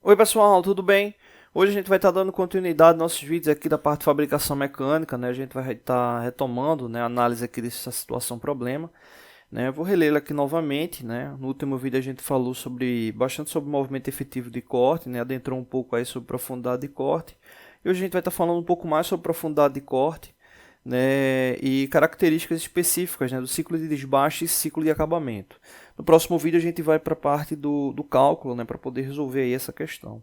Oi pessoal, tudo bem? Hoje a gente vai estar dando continuidade aos nossos vídeos aqui da parte de fabricação mecânica, né? A gente vai estar retomando, né, a análise aqui dessa situação problema, né? Eu vou relê-la aqui novamente, né? No último vídeo a gente falou bastante sobre movimento efetivo de corte, né? Adentrou um pouco aí sobre profundidade de corte. E hoje a gente vai estar falando um pouco mais sobre profundidade de corte, né, e características específicas, né, do ciclo de desbaste e ciclo de acabamento. No próximo vídeo a gente vai para a parte do cálculo, né, para poder resolver aí essa questão.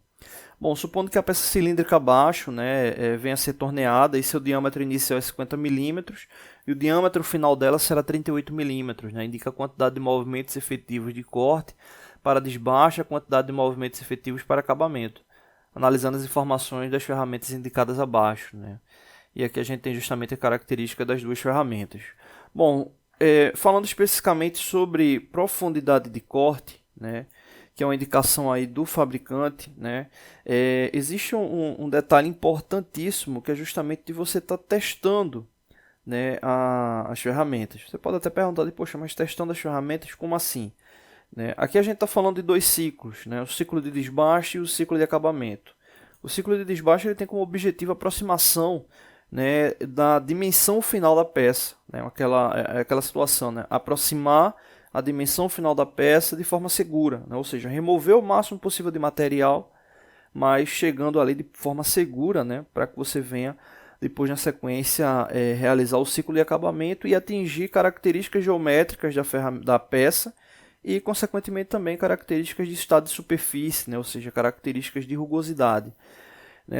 Bom, supondo que a peça cilíndrica abaixo, né, venha a ser torneada e seu diâmetro inicial é 50 milímetros e o diâmetro final dela será 38 milímetros, né, indica a quantidade de movimentos efetivos de corte para desbaste e a quantidade de movimentos efetivos para acabamento, analisando as informações das ferramentas indicadas abaixo, né. E aqui a gente tem justamente a característica das duas ferramentas. Bom, falando especificamente sobre profundidade de corte, né, que é uma indicação aí do fabricante, né, existe um detalhe importantíssimo que é justamente de você estar testando, né, as ferramentas. Você pode até perguntar, poxa, mas testando as ferramentas, como assim? Né? Aqui a gente está falando de dois ciclos, né, o ciclo de desbaste e o ciclo de acabamento. O ciclo de desbaste ele tem como objetivo a aproximação, né, da dimensão final da peça, né, aquela situação, né, aproximar a dimensão final da peça de forma segura, né, ou seja, remover o máximo possível de material, mas chegando ali de forma segura, né, para que você venha depois na sequência realizar o ciclo de acabamento e atingir características geométricas da peça e consequentemente também características de estado de superfície, né, ou seja, características de rugosidade.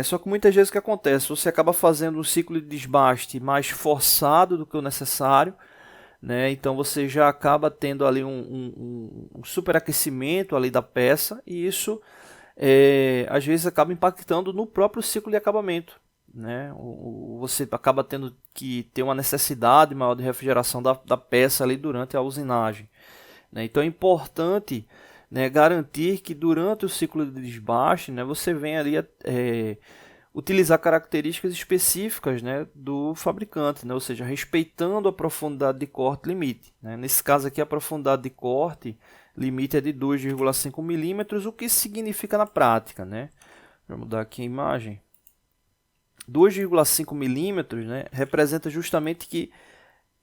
Só que muitas vezes o que acontece? Você acaba fazendo um ciclo de desbaste mais forçado do que o necessário, né? Então você já acaba tendo ali um superaquecimento ali da peça e isso às vezes acaba impactando no próprio ciclo de acabamento. Né? Você acaba tendo que ter uma necessidade maior de refrigeração da peça ali durante a usinagem. Né? Então é importante, né, garantir que durante o ciclo de desbaste, né, você venha ali utilizar características específicas, né, do fabricante, né, ou seja, respeitando a profundidade de corte limite. Né? Nesse caso aqui a profundidade de corte limite é de 2,5 milímetros, o que significa na prática? Né? Vou mudar aqui a imagem. 2,5 milímetros, né, representa justamente que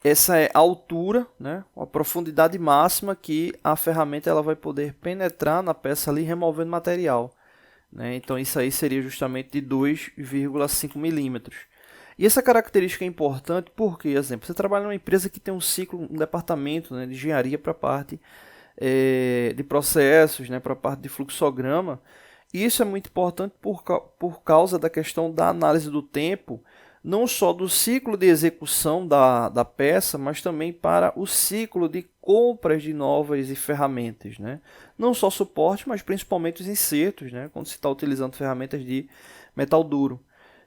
essa é a altura, né, a profundidade máxima que a ferramenta ela vai poder penetrar na peça ali removendo material. Né? Então isso aí seria justamente de 2,5 milímetros. E essa característica é importante porque, por exemplo, você trabalha numa empresa que tem um ciclo, um departamento, né, de engenharia para a parte de processos, né, para a parte de fluxograma. E isso é muito importante por causa da questão da análise do tempo, não só do ciclo de execução da peça, mas também para o ciclo de compras de novas ferramentas. Né? Não só suporte, mas principalmente os insertos, né? Quando se está utilizando ferramentas de metal duro.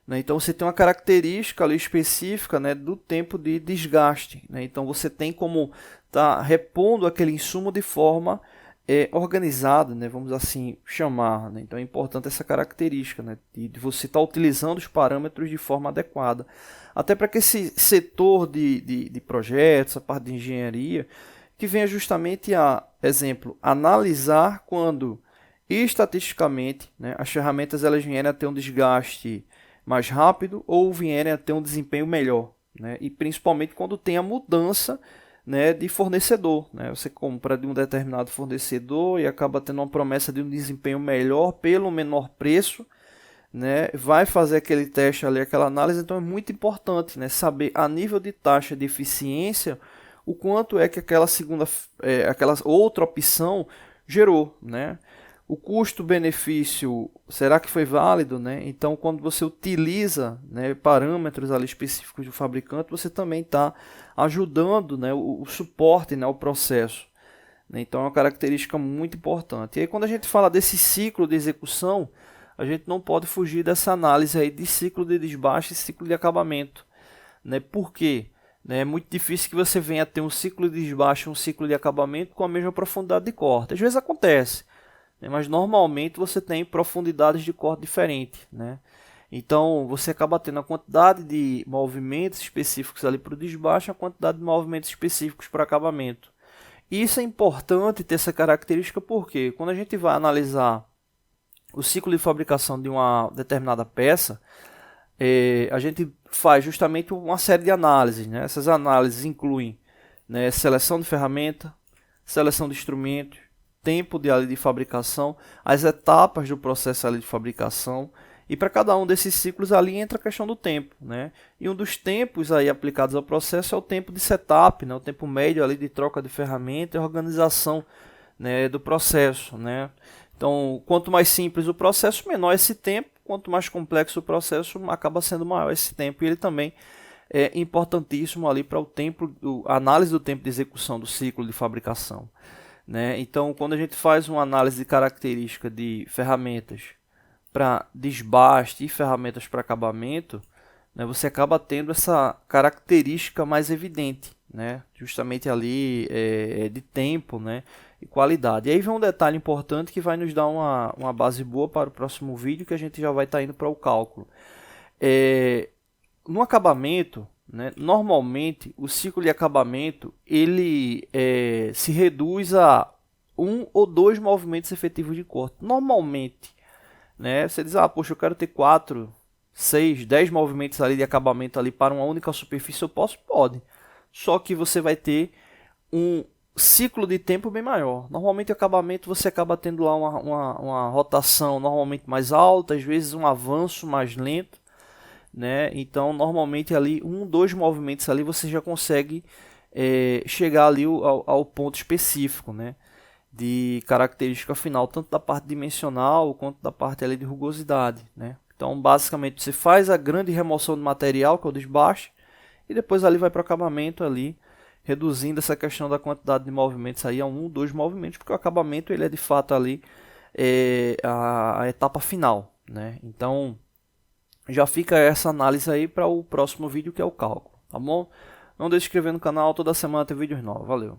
Né? Então você tem uma característica ali específica, né, do tempo de desgaste. Né? Então você tem como estar repondo aquele insumo de forma organizada, né, vamos assim chamar. Né? Então é importante essa característica, né, de você estar utilizando os parâmetros de forma adequada. Até para que esse setor de projetos, a parte de engenharia, que venha justamente a, exemplo, analisar quando estatisticamente, né, as ferramentas elas vierem a ter um desgaste mais rápido ou vierem a ter um desempenho melhor. Né? E principalmente quando tem a mudança, né, de fornecedor. Né? Você compra de um determinado fornecedor e acaba tendo uma promessa de um desempenho melhor pelo menor preço. Né? Vai fazer aquele teste ali, aquela análise, então é muito importante, né, saber a nível de taxa de eficiência o quanto é que aquela outra opção gerou. Né? O custo-benefício, será que foi válido? Né? Então, quando você utiliza, né, parâmetros ali específicos do fabricante, você também está ajudando, né, o suporte, né, ao processo. Né? Então, é uma característica muito importante. E aí, quando a gente fala desse ciclo de execução, a gente não pode fugir dessa análise aí de ciclo de desbaste e ciclo de acabamento. Né? Por quê? É muito difícil que você venha a ter um ciclo de desbaste e um ciclo de acabamento com a mesma profundidade de corte. Às vezes acontece, mas normalmente você tem profundidades de corte diferentes. Né? Então você acaba tendo a quantidade de movimentos específicos ali para o desbaste e a quantidade de movimentos específicos para acabamento. E isso é importante ter essa característica porque quando a gente vai analisar o ciclo de fabricação de uma determinada peça, a gente faz justamente uma série de análises, né? Essas análises incluem, né, seleção de ferramenta, seleção de instrumentos, tempo de fabricação, as etapas do processo ali de fabricação, e para cada um desses ciclos ali entra a questão do tempo, né? E um dos tempos aí aplicados ao processo é o tempo de setup, né? O tempo médio ali de troca de ferramenta e organização, né, do processo, né? Então, quanto mais simples o processo, menor esse tempo. Quanto mais complexo o processo, acaba sendo maior esse tempo. E ele também é importantíssimo ali para o tempo, a análise do tempo de execução do ciclo de fabricação, né? Então, quando a gente faz uma análise de característica de ferramentas para desbaste e ferramentas para acabamento, né, você acaba tendo essa característica mais evidente, né? Justamente ali de tempo, né? E qualidade. E aí vem um detalhe importante que vai nos dar uma base boa para o próximo vídeo, que a gente já vai estar indo para o cálculo. No acabamento, né, normalmente o ciclo de acabamento ele se reduz a 1 ou 2 movimentos efetivos de corte. Normalmente, né, você diz, poxa, eu quero ter 4, 6, 10 movimentos ali de acabamento ali para uma única superfície, eu posso? Pode. Só que você vai ter um ciclo de tempo bem maior. Normalmente o acabamento você acaba tendo lá uma rotação normalmente mais alta, às vezes um avanço mais lento, né? Então normalmente ali 1, 2 movimentos ali você já consegue chegar ali ao ponto específico, né, de característica final, tanto da parte dimensional quanto da parte ali de rugosidade, né? Então basicamente você faz a grande remoção do material, que é o desbaste, e depois ali vai para o acabamento ali, reduzindo essa questão da quantidade de movimentos aí a 1, 2 movimentos, porque o acabamento ele é de fato ali a etapa final, né? Então já fica essa análise aí para o próximo vídeo, que é o cálculo, tá bom? Não deixe de se inscrever no canal, toda semana tem vídeos novos, valeu!